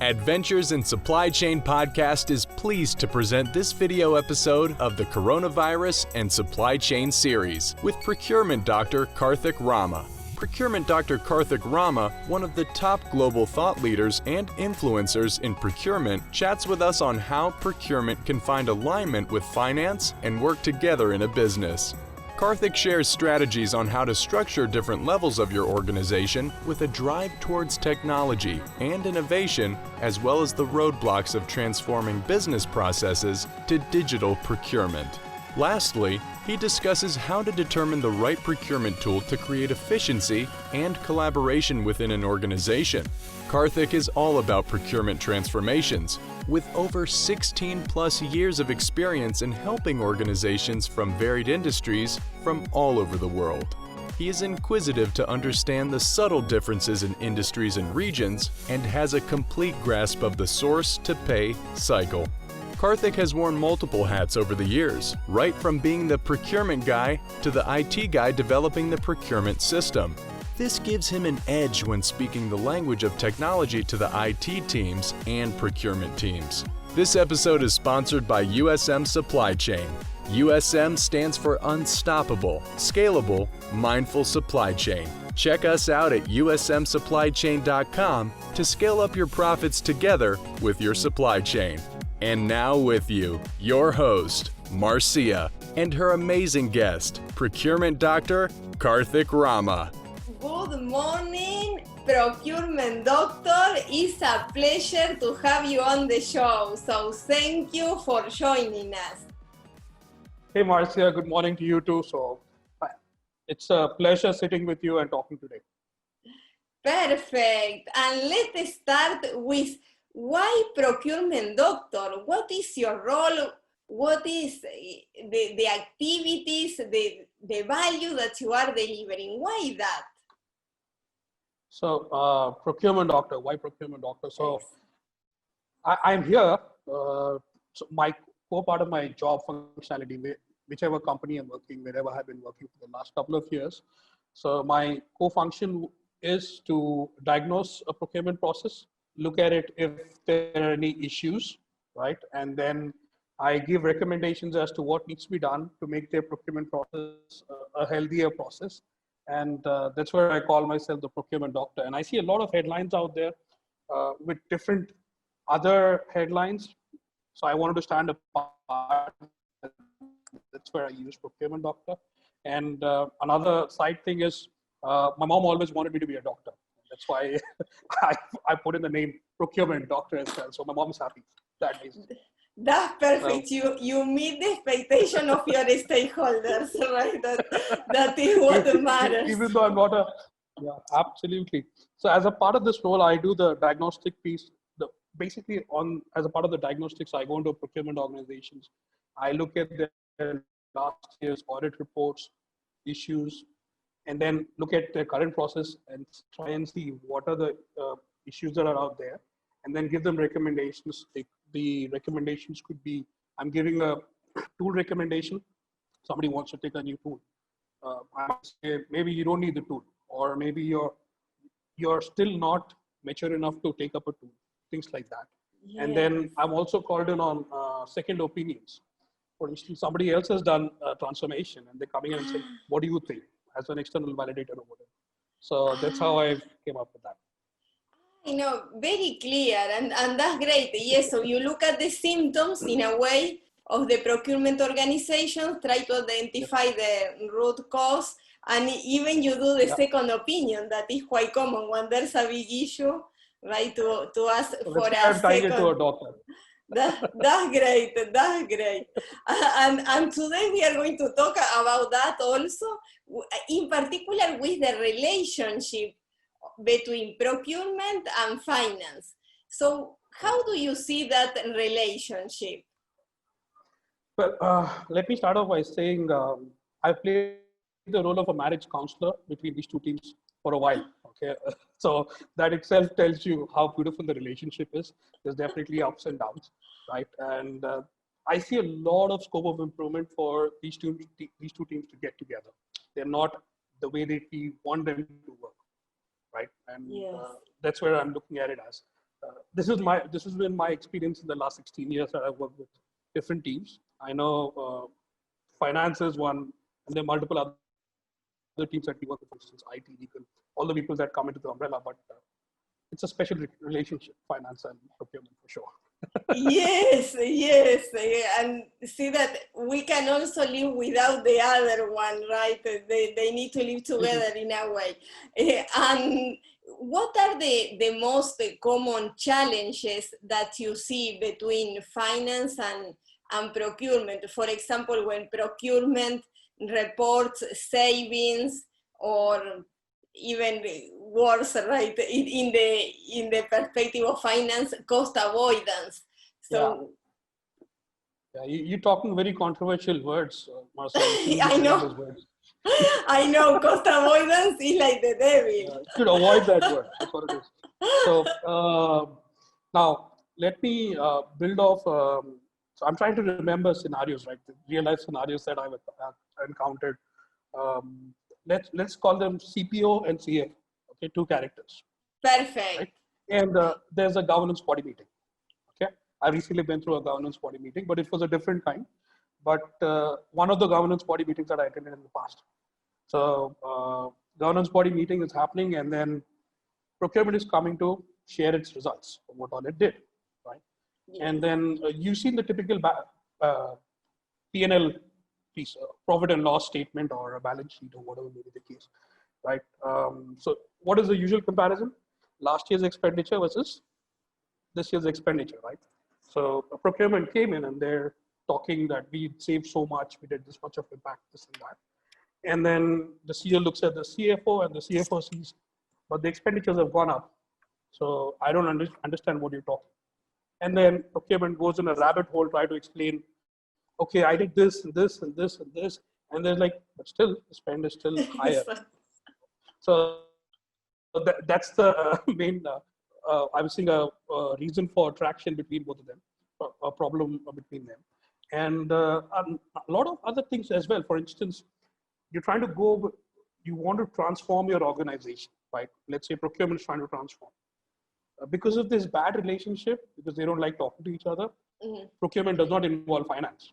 Adventures in Supply Chain Podcast is pleased to present this video episode of the Coronavirus and Supply Chain series with Procurement Doctor Karthik Rama. Procurement Doctor Karthik Rama, one of the top global thought leaders and influencers in procurement, chats with us on how procurement can find alignment with finance and work together in a business. Karthik shares strategies on how to structure different levels of your organization with a drive towards technology and innovation, as well as the roadblocks of transforming business processes to digital procurement. Lastly, he discusses how to determine the right procurement tool to create efficiency and collaboration within an organization. Karthik is all about procurement transformations, with over 16 plus years of experience in helping organizations from varied industries from all over the world. He is inquisitive to understand the subtle differences in industries and regions and has a complete grasp of the source-to-pay cycle. Karthik has worn multiple hats over the years, right from being the procurement guy to the IT guy developing the procurement system. This gives him an edge when speaking the language of technology to the IT teams and procurement teams. This episode is sponsored by USM Supply Chain. USM stands for Unstoppable, Scalable, Mindful Supply Chain. Check us out at usmsupplychain.com to scale up your profits together with your supply chain. And now with you, your host, Marcia, and her amazing guest, Procurement Doctor Karthik Rama. Good morning, Procurement Doctor. It's a pleasure to have you on the show. So thank you for joining us. Hey Marcia, good morning to you too. So it's a pleasure sitting with you and talking today. Perfect. And let's start with why Procurement Doctor? What is your role? What is the activities, the value that you are delivering? Why that? So Procurement Doctor, why Procurement Doctor? So I'm here, so my core part of my job functionality, whichever company I'm working, wherever I've been working for the last couple of years. So my core function is to diagnose a procurement process, look at it if there are any issues, right? And then I give recommendations as to what needs to be done to make their procurement process a healthier process. And that's where I call myself the procurement doctor. And I see a lot of headlines out there with different other headlines. So I wanted to stand apart. That's where I use procurement doctor. And another side thing is my mom always wanted me to be a doctor. That's why I put in the name Procurement Doctor as well. So my mom's happy. That's perfect. You meet the expectation of your stakeholders, right? That is what matters. Even though I'm not yeah, absolutely. So as a part of this role, I do the diagnostic piece. Basically, as a part of the diagnostics, I go into procurement organizations. I look at their last year's audit reports, issues, and then look at the current process and try and see what are the issues that are out there, and then give them recommendations. The recommendations could be, I'm giving a tool recommendation. Somebody wants to take a new tool. I might say, maybe you don't need the tool, or maybe you're still not mature enough to take up a tool, things like that. Yes. And then I'm also called in on second opinions. For instance, somebody else has done a transformation and they're coming in and saying, what do you think? As an external validator or whatever. So that's how I came up with that. Very clear, and that's great. Yes, so you look at the symptoms in a way of the procurement organization, try to identify the root cause, and even you do the second opinion. That is quite common when there's a big issue, right? To ask so for a second. It to a doctor. That's great. That's great. And today we are going to talk about that also, in particular with the relationship between procurement and finance. So how do you see that relationship? Well, let me start off by saying I played the role of a marriage counselor between these two teams for a while. Okay, so that itself tells you how beautiful the relationship is. There's definitely ups and downs, right? And I see a lot of scope of improvement for these two teams to get together. They're not the way that we want them to work, right? And that's where I'm looking at it as. This has been my experience in the last 16 years that I've worked with different teams. I know finance is one, and there are multiple other teams that we work with, for instance, IT, legal, all the people that come into the umbrella, but it's a special relationship, finance and procurement for sure. Yes, yes, and see that we can also live without the other one, right? They need to live together in a way. And what are the most common challenges that you see between finance and procurement? For example, when procurement reports savings, or even worse, right? In the perspective of finance, cost avoidance. So yeah, you're talking very controversial words, Marcel. I know. Those words. I know, cost avoidance is like the devil. You should avoid that word. That's what it is. So now let me build off. So I'm trying to remember scenarios, right? The real life scenarios that I've encountered. Let's call them CPO and CF. Okay, two characters. Perfect. Right? And there's a governance body meeting. Okay, I recently been through a governance body meeting, but it was a different kind. But one of the governance body meetings that I attended in the past. So governance body meeting is happening, and then procurement is coming to share its results of what all it did, right? Yeah. And then you've seen the typical P&L piece, profit and loss statement or a balance sheet or whatever may be the case, right? So what is the usual comparison? Last year's expenditure versus this year's expenditure, right? So procurement came in and they're talking that we saved so much, we did this much of impact, this and that. And then the CEO looks at the CFO and the CFO sees, but the expenditures have gone up. So I don't understand what you're talking. And then procurement goes in a rabbit hole, try to explain, okay, I did this and this and this and this. And they're like, but still, the spend is still higher. So that's the main, I was seeing a reason for attraction between both of them, a problem between them. And a lot of other things as well. For instance, you're trying to you want to transform your organization, right? Let's say procurement is trying to transform. Because of this bad relationship, because they don't like talking to each other, procurement does not involve finance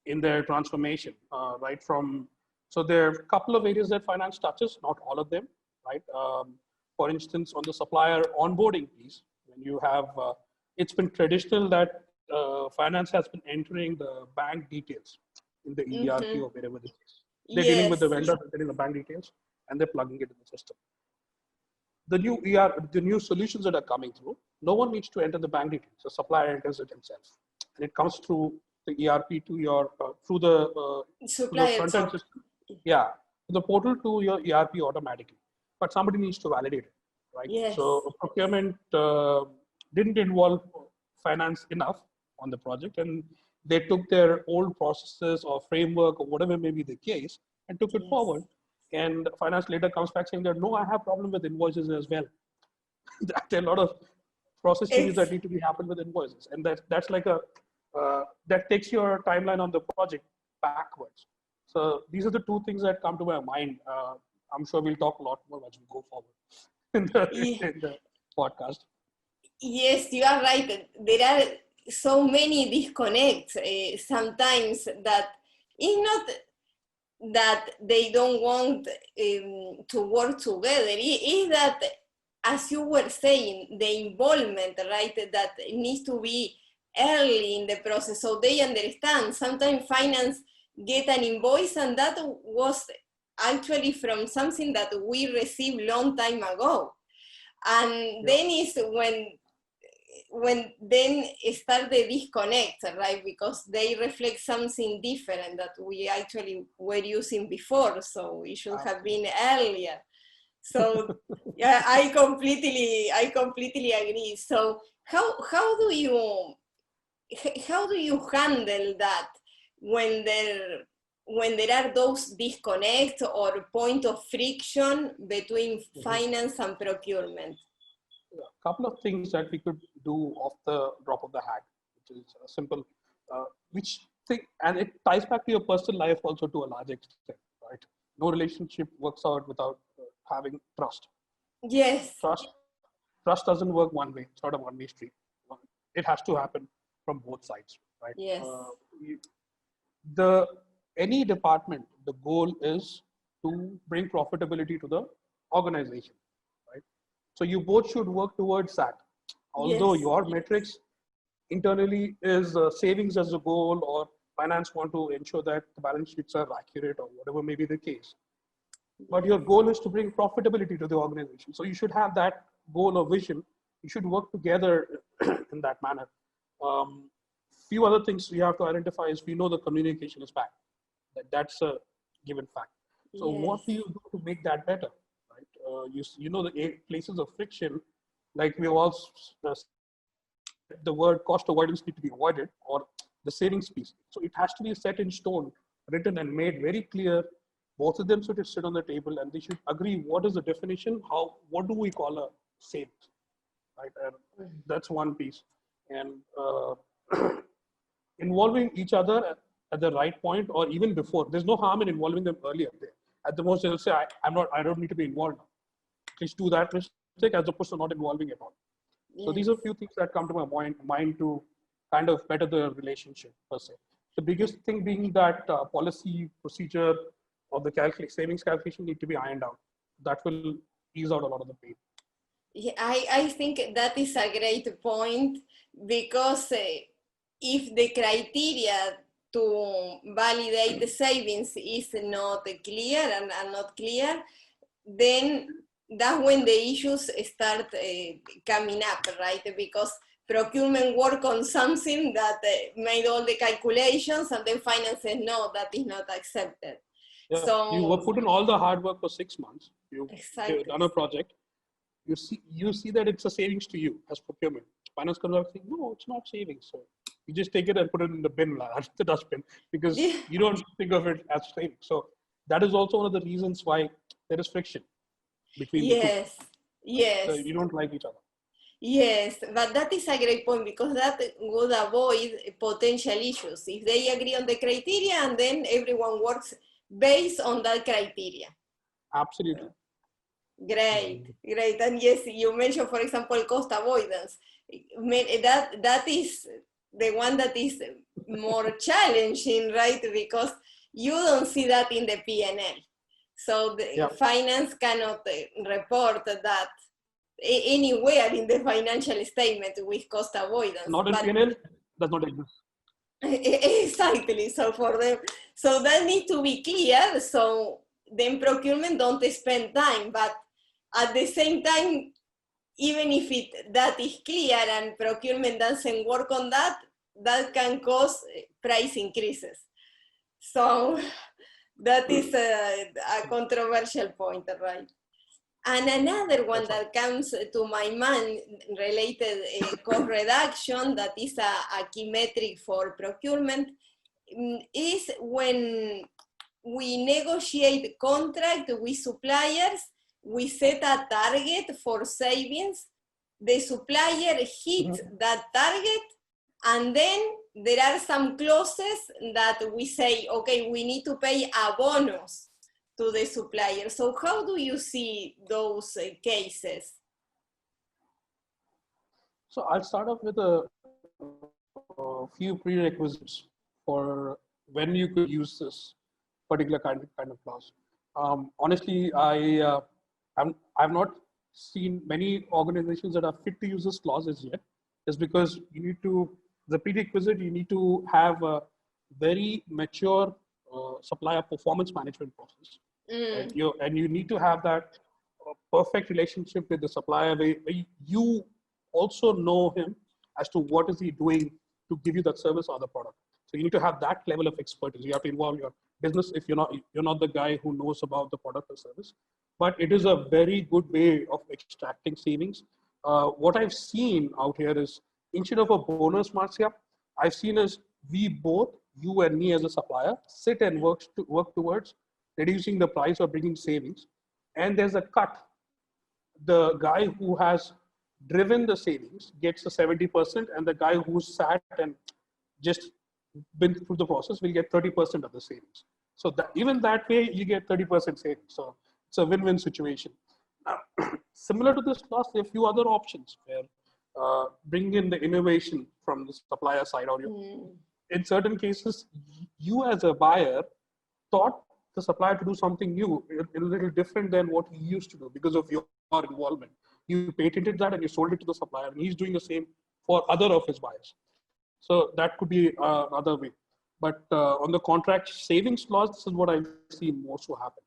in their transformation, right? So there are a couple of areas that finance touches, not all of them, right? For instance, on the supplier onboarding piece, when you have, it's been traditional that finance has been entering the bank details in the ERP or wherever it is. They're dealing with the vendor, they're getting the bank details, and they're plugging it in the system. The new solutions that are coming through, no one needs to enter the bank details. The supplier enters it himself, and it comes through the ERP to your through the front end system. Yeah, the portal to your ERP automatically. But somebody needs to validate it, right? Yes. So procurement didn't involve finance enough on the project, and they took their old processes or framework or whatever may be the case and took it forward. And finance later comes back saying that, no, I have problem with invoices as well. There are a lot of process changes that need to be happened with invoices. And that's like that takes your timeline on the project backwards. So these are the two things that come to my mind. I'm sure we'll talk a lot more as we go forward in the podcast. Yes, you are right. There are so many disconnects sometimes that it's not that they don't want to work together. It is that, as you were saying, the involvement, right, that needs to be early in the process so they understand. Sometimes finance get an invoice and that was actually from something that we received long time ago. And then is when then start the disconnect, right? Because they reflect something different that we actually were using before. So it should have been earlier. So yeah, I completely agree. So how do you handle that when there are those disconnects or point of friction between finance and procurement? A couple of things that we could do off the drop of the hat, which is simple, and it ties back to your personal life also to a large extent, right? No relationship works out without having trust. Yes. trust doesn't work one way. It's not a one-way street. It has to happen from both sides, right? Yes. Any department, the goal is to bring profitability to the organization, right? So you both should work towards that. Although Yes. your metrics internally is savings as a goal, or finance want to ensure that the balance sheets are accurate, or whatever may be the case. But your goal is to bring profitability to the organization. So you should have that goal or vision. You should work together in that manner. Few other things we have to identify is we know the communication is bad. That's a given fact. So what do you do to make that better? Right? You know the 8 places of friction, like we all the word cost avoidance need to be avoided, or the savings piece. So it has to be set in stone, written and made very clear. Both of them should sit on the table and they should agree what is the definition, what do we call a savings, right? And that's one piece. And involving each other at the right point, or even before. There's no harm in involving them earlier. At the most, they'll say, I don't need to be involved now. Please do that mistake as opposed to not involving at all. So these are a few things that come to my mind to kind of better the relationship per se. The biggest thing being that policy, procedure, or the savings calculation need to be ironed out. That will ease out a lot of the pain. Yeah, I think that is a great point, because if the criteria to validate the savings is not clear and not clear, then that's when the issues start coming up, right? Because procurement work on something that made all the calculations, and then finance says, no, that is not accepted. Yeah, so you were put in all the hard work for 6 months. You've done a project. You see that it's a savings to you as procurement. Finance comes out saying, no, it's not savings. So you just take it and put it in the bin, the dustbin, because you don't think of it as savings. So that is also one of the reasons why there is friction between the two. Yes. So you don't like each other. Yes, but that is a great point, because that would avoid potential issues if they agree on the criteria and then everyone works based on that criteria. Absolutely. Great. And yes, you mentioned, for example, cost avoidance. That is the one that is more challenging, right? Because you don't see that in the P&L. So the finance cannot report that anywhere in the financial statement with cost avoidance. Not in P&L, does not exist. Exactly. So for them, so that needs to be clear. So then procurement don't spend time, but at the same time, even if that is clear and procurement doesn't work on that, that can cause price increases. So that is a controversial point, right? And another one that comes to my mind related cost reduction, that is a key metric for procurement, is when we negotiate contract with suppliers, we set a target for savings, the supplier hits that target, and then there are some clauses that we say, okay, we need to pay a bonus to the supplier. So how do you see those cases? So I'll start off with a few prerequisites for when you could use this particular kind of clause. Honestly, I've not seen many organizations that are fit to use this clause as yet. Is because you need to, the prerequisite, you need to have a very mature supplier performance management process. And you need to have that perfect relationship with the supplier where you also know him as to what is he doing to give you that service or the product. So you need to have that level of expertise. You have to involve your business if you're not the guy who knows about the product or service. But it is a very good way of extracting savings. What I've seen out here is, instead of a bonus, Marcia, I've seen is we both, you and me as a supplier, sit and work towards reducing the price or bringing savings. And there's a cut. The guy who has driven the savings gets the 70%, and the guy who's sat and just been through the process will get 30% of the savings. So that, even that way, you get 30% savings. So it's a win-win situation. Similar to this class, there are a few other options where bring in the innovation from the supplier side, or in certain cases, you as a buyer thought the supplier to do something new, a little different than what he used to do because of your involvement. You patented that and you sold it to the supplier, and he's doing the same for other of his buyers. So that could be another way. But on the contract savings clause, this is what I've seen most to happen.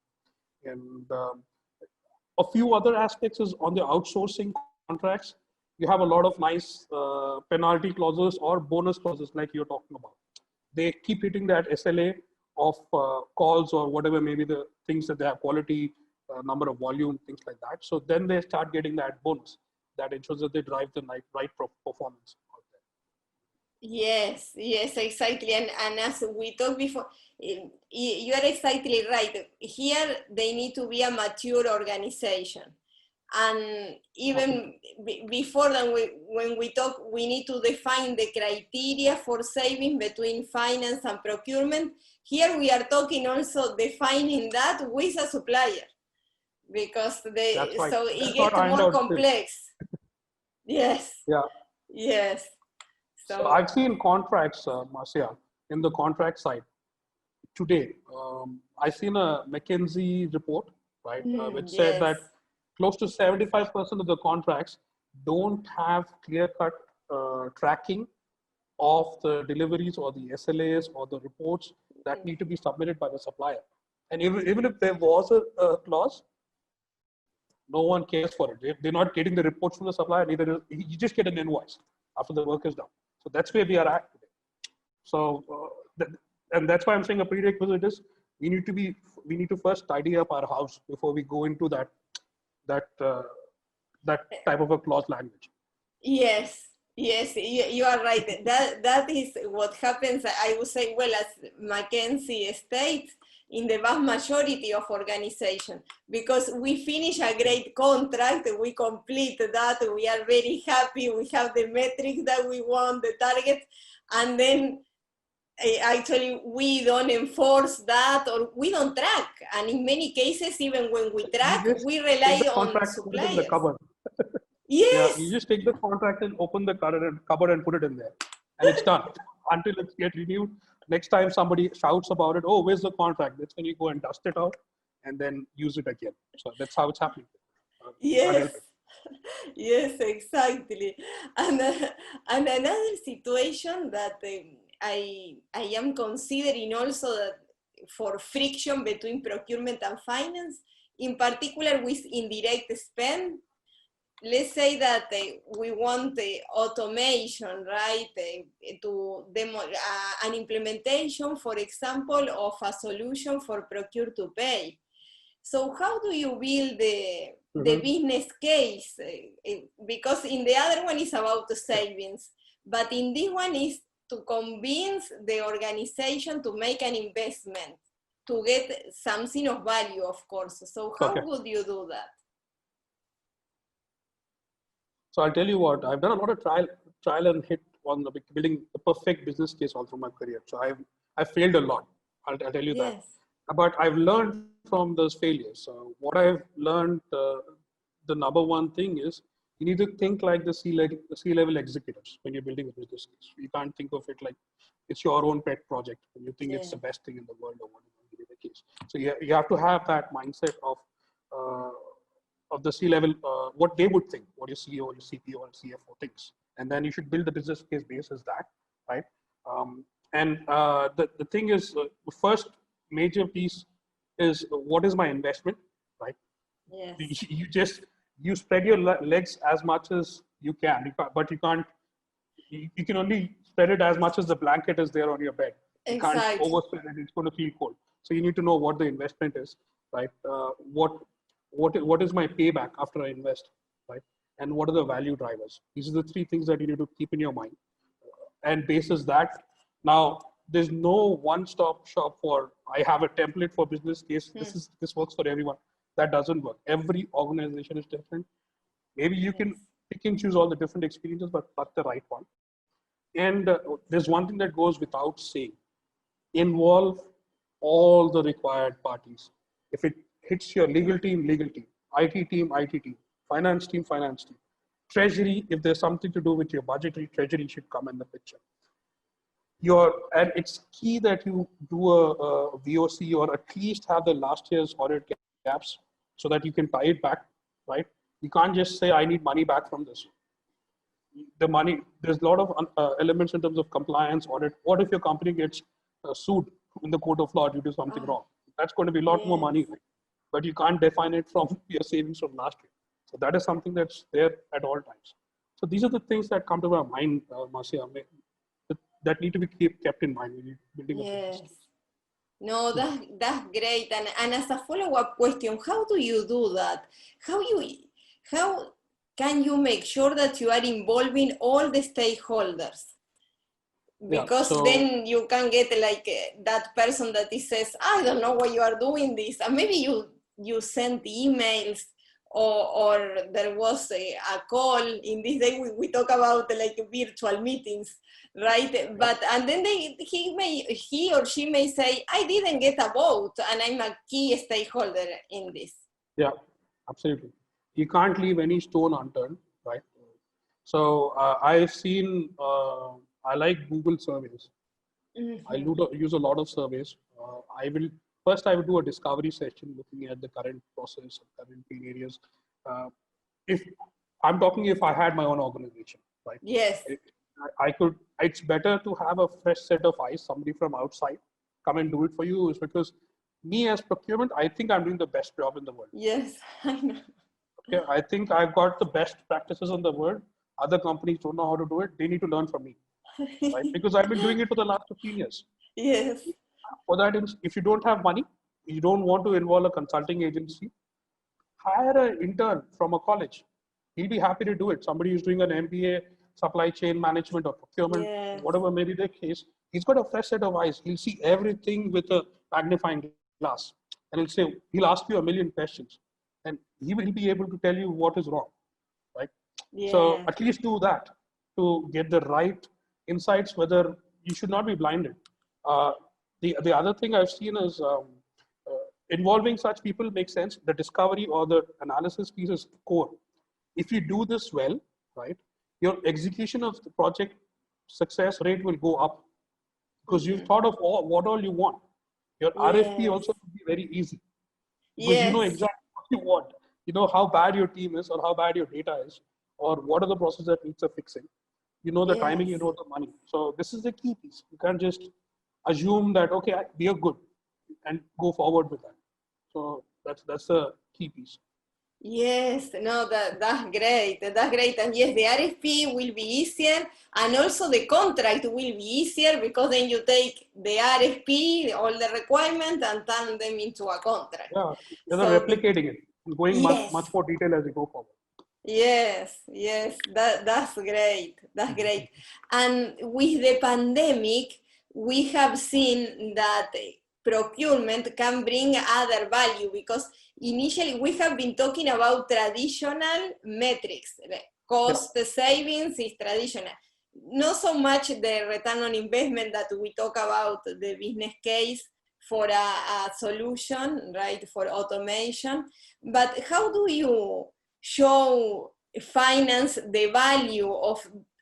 And a few other aspects is on the outsourcing contracts. You have a lot of nice penalty clauses or bonus clauses like you're talking about. They keep hitting that SLA of calls or whatever, maybe the things that they have, quality, number of volume, things like that. So then they start getting that bonus that ensures that they drive the right performance. Yes, yes, exactly. And as we talked before, you are exactly right. Here, they need to be a mature organization. And even before that, when we talk, we need to define the criteria for saving between finance and procurement. Here we are talking also defining that with a supplier, because That's right. so it gets more complex. Yes. Yeah. Yes. So I've seen contracts, Marcia, in the contract side. Today, I've seen a McKinsey report, right, which said that close to 75% of the contracts don't have clear-cut tracking of the deliveries or the SLAs or the reports that need to be submitted by the supplier. And even if there was a clause, no one cares for it. They're not getting the reports from the supplier. You just get an invoice after the work is done. So that's where we are at today. So, and that's why I'm saying a prerequisite is we need to first tidy up our house before we go into that type of a clause language. Yes, yes, you are right. That is what happens, I would say, well, as McKinsey states, in the vast majority of organizations, because we finish a great contract, we complete that, we are very happy, we have the metrics that we want, the targets, and then actually we don't enforce that, or we don't track. And in many cases, even when we track, we rely on suppliers. Yes. Yeah, you just take the contract and open the cupboard and put it in there, and it's done until it gets renewed. Next time somebody shouts about it, oh, where's the contract? That's when you go and dust it out and then use it again. So that's how it's happening. Yes. Yes, exactly. And another situation that I am considering also that for friction between procurement and finance, in particular with indirect spend. Let's say that we want the automation, right? To demo an implementation, for example, of a solution for procure to pay. So how do you build the business case? Because in the other one is about the savings, but in this one is to convince the organization to make an investment, to get something of value, of course. So how would you do that? So I'll tell you what, I've done a lot of trial and hit on the building the perfect business case all through my career. So I've failed a lot. I'll tell you that. But I've learned from those failures. So what I've learned, the number one thing is you need to think like the C-level executives when you're building a business case. You can't think of it like it's your own pet project and you think it's the best thing in the world or whatever the case. So you have to have that mindset of the C-level, what they would think, what your CEO, your CPO, or CFO thinks. And then you should build the business case basis that, right? The thing is, the first major piece is what is my investment, right? Yes. You spread your legs as much as you can, but you can't, you can only spread it as much as the blanket is there on your bed. You can't overspread it, it's going to feel cold. So you need to know what the investment is, right? What is my payback after I invest, right? And what are the value drivers? These are the three things that you need to keep in your mind. And basis that, now there's no one-stop shop for, I have a template for business case. This works for everyone. That doesn't work. Every organization is different. Maybe you can pick and choose all the different experiences, but pick the right one. And there's one thing that goes without saying: involve all the required parties. If it hits your legal team, IT team, finance team, treasury, if there's something to do with your budgetary, treasury should come in the picture. And it's key that you do a VOC or at least have the last year's audit gaps so that you can tie it back, right? You can't just say, I need money back from this. The money, there's a lot of elements in terms of compliance, audit. What if your company gets sued in the court of law due to something wrong? That's going to be a lot more money, right? But you can't define it from your savings from last year. So that is something that's there at all times. So these are the things that come to my mind, Marcia, that need to be kept in mind when you're building a business. No, that's great. And as a follow-up question, how do you do that? How can you make sure that you are involving all the stakeholders? Because then you can get like that person that says, I don't know why you are doing this. And maybe you sent emails or there was a call. In this day, we talk about like virtual meetings, right? But, and then he or she may say, I didn't get a vote and I'm a key stakeholder in this. Yeah, absolutely. You can't leave any stone unturned, right? So I've seen, I like Google surveys. I use a lot of surveys. I will do a discovery session looking at the current process, current pain areas. If I had my own organization, right? Yes. It's better to have a fresh set of eyes, somebody from outside come and do it for you, is because me as procurement, I think I'm doing the best job in the world. Yes, I know. Okay, I think I've got the best practices in the world. Other companies don't know how to do it. They need to learn from me, right? Because I've been doing it for the last 15 years. Yes. For that, if you don't have money, you don't want to involve a consulting agency, hire an intern from a college. He'll be happy to do it. Somebody who's doing an MBA, supply chain management or procurement, whatever may be the case, he's got a fresh set of eyes. He'll see everything with a magnifying glass. And he'll ask you a million questions. And he will be able to tell you what is wrong, right? Yeah. So at least do that to get the right insights, whether you should not be blinded. The other thing I've seen is involving such people makes sense. The discovery or the analysis piece is core. If you do this well, right, your execution of the project success rate will go up because you've thought of what all you want. Your RFP also will be very easy because you know exactly what you want. You know how bad your team is or how bad your data is or what are the processes that needs a fixing. You know the timing, you know the money. So this is the key piece. You can't just assume that, okay, we are good and go forward with that. So that's the key piece. Yes, no, that's great. That's great. And yes, the RFP will be easier and also the contract will be easier because then you take the RFP, all the requirements and turn them into a contract. Yeah, you're replicating it, going much more detail as you go forward. Yes, that's great. That's great. And with the pandemic, we have seen that procurement can bring other value because initially we have been talking about traditional metrics. Cost savings is traditional. Not so much the return on investment that we talk about, the business case for a solution, right, for automation. But how do you show finance the value of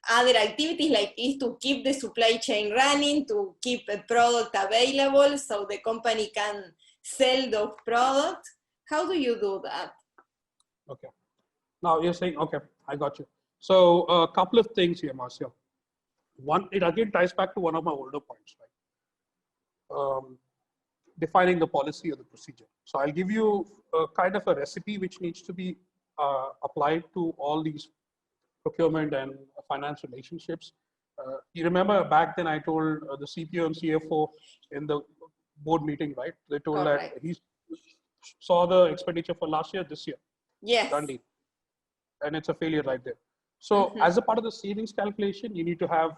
other activities like is to keep the supply chain running, to keep a product available so the company can sell those products? How do you do that? Okay. Now you're saying, okay, I got you. So a couple of things here, Marcia. One, it again ties back to one of my older points, right? Defining the policy or the procedure. So I'll give you a kind of a recipe which needs to be applied to all these procurement and finance relationships. You remember back then I told the CPO and CFO in the board meeting, right? They told that he saw the expenditure for last year, this year. Yes. Done deal. And it's a failure right there. So as a part of the savings calculation, you need to have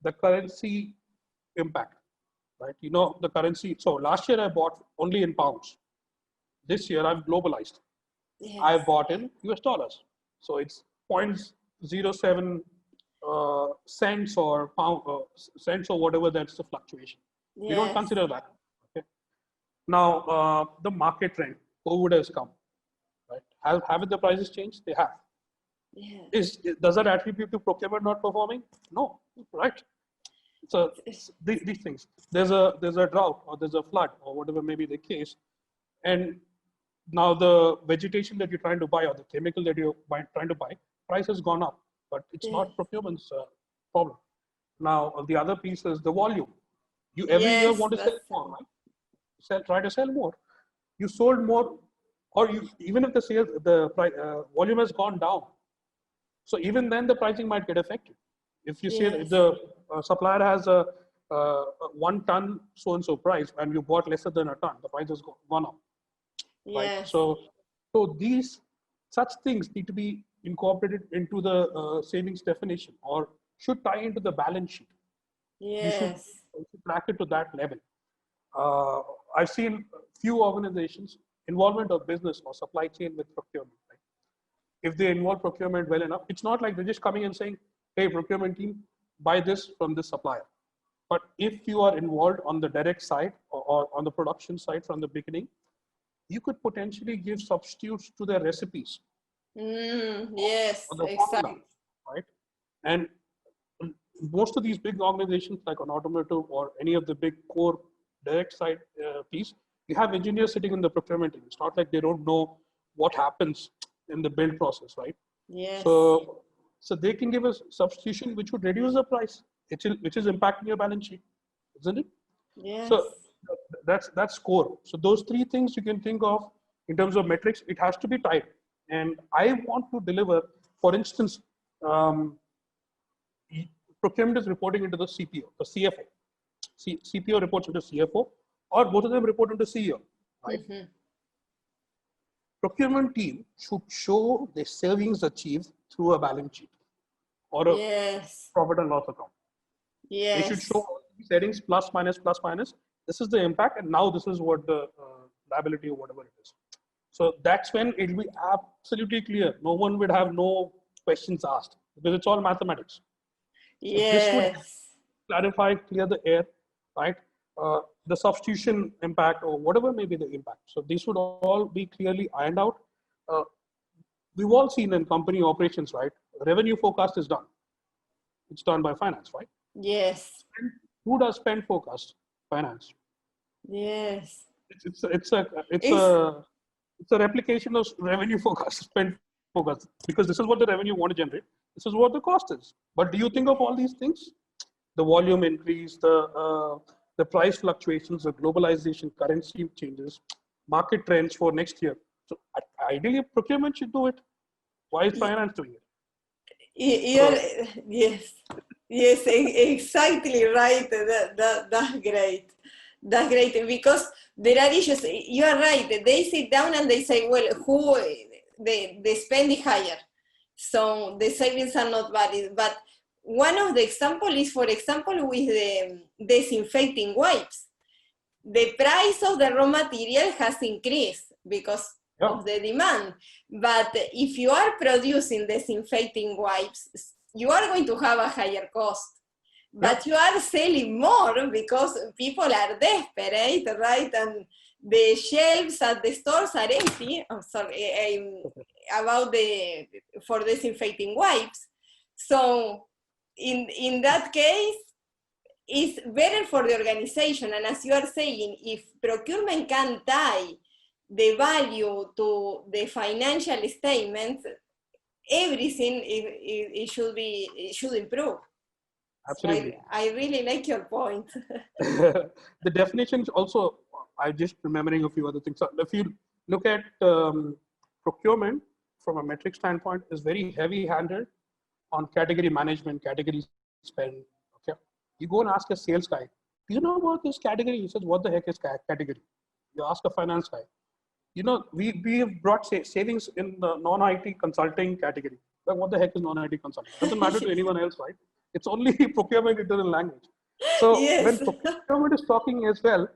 the currency impact, right? You know, the currency. So last year I bought only in pounds. This year I've globalized. Yes. I bought in US dollars. So it's 0.07 cents or pound cents or whatever, that's the fluctuation. Yes. We don't consider that. Okay. Now the market trend, COVID has come. Haven't the prices changed? They have. Yeah. Does that attribute to procurement not performing? No, right? So these things. There's a drought or there's a flood or whatever may be the case, and now the vegetation that you're trying to buy or the chemical that you're trying to buy, price has gone up, but it's not procurement's problem. Now the other piece is the volume. You every year want to sell more, right? Try to sell more. You sold more, or even if the volume has gone down, so even then the pricing might get affected. If you say that the supplier has a 1 ton so and so price and you bought lesser than a ton, the price has gone up. Right? So these such things need to be incorporated into the savings definition or should tie into the balance sheet. You should track it to that level. I've seen few organizations involvement of business or supply chain with procurement. Right? If they involve procurement well enough, it's not like they're just coming and saying, hey, procurement team, buy this from this supplier. But if you are involved on the direct side or on the production side from the beginning, you could potentially give substitutes to their recipes. Yes, exactly. Formula, right? And most of these big organizations like an automotive or any of the big core direct side piece, you have engineers sitting in the procurement team. It's not like they don't know what happens in the build process, right? Yes. So they can give a substitution which would reduce the price, which is impacting your balance sheet, isn't it? Yes. So that's core. So those three things you can think of in terms of metrics, it has to be tied. And I want to deliver, for instance, procurement is reporting into the CPO, the CFO. CPO reports into CFO, or both of them report into CEO, right? Procurement team should show the savings achieved through a balance sheet or a profit and loss account. They should show settings plus minus. This is the impact, and now this is what the liability or whatever it is. So that's when it will be absolutely clear. No one would have no questions asked because it's all mathematics. So this would clarify, clear the air, right? The substitution impact or whatever may be the impact. So these would all be clearly ironed out. We've all seen in company operations, right? Revenue forecast is done. It's done by finance, right? Yes. And who does spend forecast? Finance. Yes. It's a replication of revenue forecast, spend forecast, because this is what the revenue want to generate. This is what the cost is. But do you think of all these things? The volume increase, the price fluctuations, the globalization, currency changes, market trends for next year. So ideally, procurement should do it. Why is finance doing it? Yes, exactly right. That's great. That's great because there are issues. You are right. They sit down and they say, well, the spend is higher, so the savings are not valid. But one of the examples is, for example, with the disinfecting wipes. The price of the raw material has increased because of the demand. But if you are producing disinfecting wipes, you are going to have a higher cost. But you are selling more because people are desperate, right? And the shelves at the stores are empty. I'm sorry, for disinfecting wipes. So in that case, it's better for the organization. And as you are saying, if procurement can tie the value to the financial statements, everything it should improve. Absolutely. So I really like your point. The definitions also, I'm just remembering a few other things. So if you look at procurement from a metric standpoint, is very heavy-handed on category management, category spend. Okay, you go and ask a sales guy, do you know about this category? He says, what the heck is category? You ask a finance guy. You know, we have brought savings in the non-IT consulting category. But what the heck is non-IT consulting? Doesn't matter to anyone else, right? It's only procurement internal language. So when procurement is talking as well,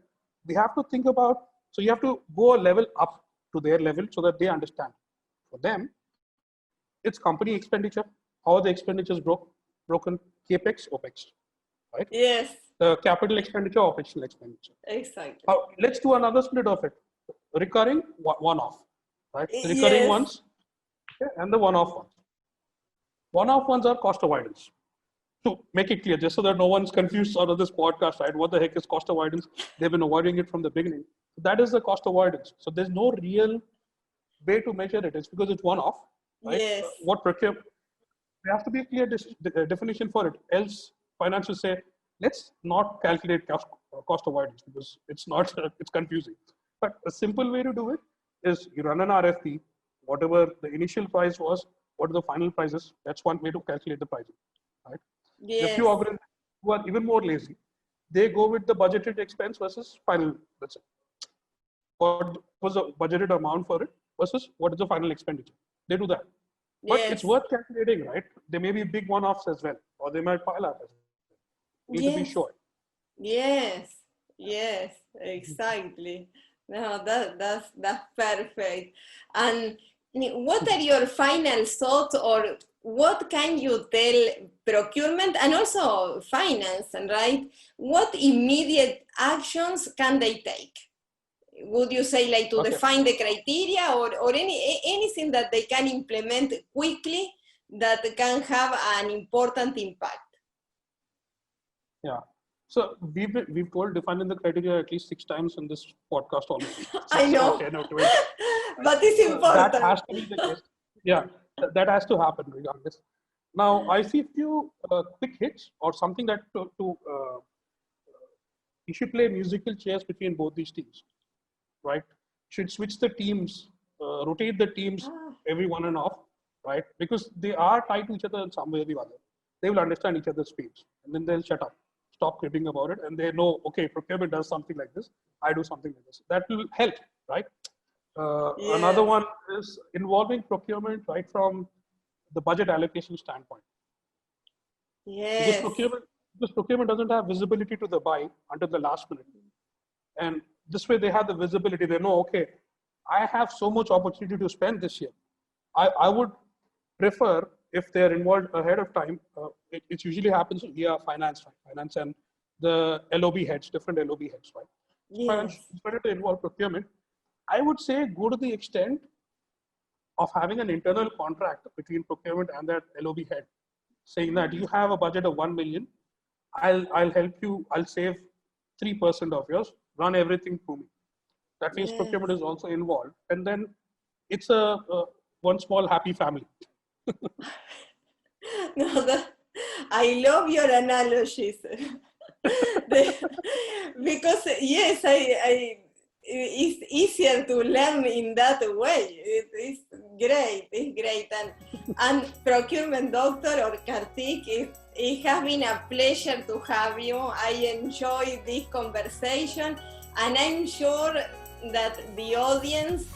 we have to think about, so you have to go a level up to their level so that they understand. For them, it's company expenditure. How are the expenditures broken? CapEx, OpEx, right? Yes. The capital expenditure, operational expenditure. Exactly. Let's do another split of it. Recurring, one-off. right? The recurring Yes. ones, okay, and the one-off ones. One-off ones are cost avoidance. To make it clear, just so that no one's confused out of this podcast, right? What the heck is cost avoidance? They've been avoiding it from the beginning. That is the cost avoidance. So there's no real way to measure it. It's because it's one-off, right? Yes. What procurement? There has to be a clear definition for it. Else, financials say, let's not calculate cost avoidance because it's not. It's confusing. But a simple way to do it is you run an RFP. Whatever the initial price was, what are the final prices? That's one way to calculate the pricing, right? Yes. There are few organizations who are even more lazy. They go with the budgeted expense versus final. That's it. What was the budgeted amount for it versus what is the final expenditure? They do that. But Yes. it's worth calculating, right? There may be big one-offs as well, or they might pile up as well. Need to be sure. Yes, yes, exactly. No, that's perfect. And what are your final thoughts, or what can you tell procurement and also finance, right? What immediate actions can they take? Would you say like to define the criteria or anything that they can implement quickly that can have an important impact? Yeah. So we've told defining the criteria at least 6 times in this podcast already. I know, 10 or 20. but it's important. That has to be the case. Yeah, that has to happen regardless. Now, I see a few quick hits or something that you should play musical chairs between both these teams, right? Should switch the teams, rotate the teams every on and off, right? Because they are tied to each other in some way or the other. They will understand each other's speech and then they'll shut up, stop cribbing about it, and they know, okay, procurement does something like this, I do something like this. That will help, right? Another one is involving procurement right from the budget allocation standpoint. Yes. Because procurement doesn't have visibility to the buy until the last minute. And this way they have the visibility. They know, okay, I have so much opportunity to spend this year. I would prefer if they're involved ahead of time. It usually happens via finance and the LOB heads, different LOB heads, right? Yes. It's better to involve procurement. I would say go to the extent of having an internal contract between procurement and that LOB head, saying that you have a budget of 1 million. I'll help you. I'll save 3% of yours. Run everything through me. That means procurement is also involved, and then it's a one small happy family. No, I love your analogies. Because yes, it's easier to learn in that way. It's great. And Procurement Doctor or Karthik, it has been a pleasure to have you. I enjoyed this conversation, and I'm sure that the audience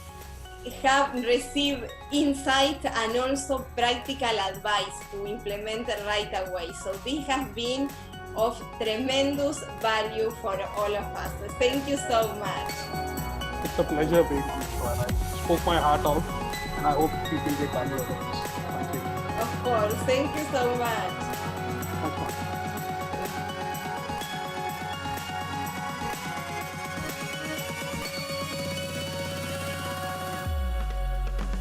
have received insight and also practical advice to implement right away. So this has been of tremendous value for all of us. So thank you so much. It's a pleasure being on the show, and I spoke my heart out, and I hope people get value out of this. Thank you. Of course, thank you so much.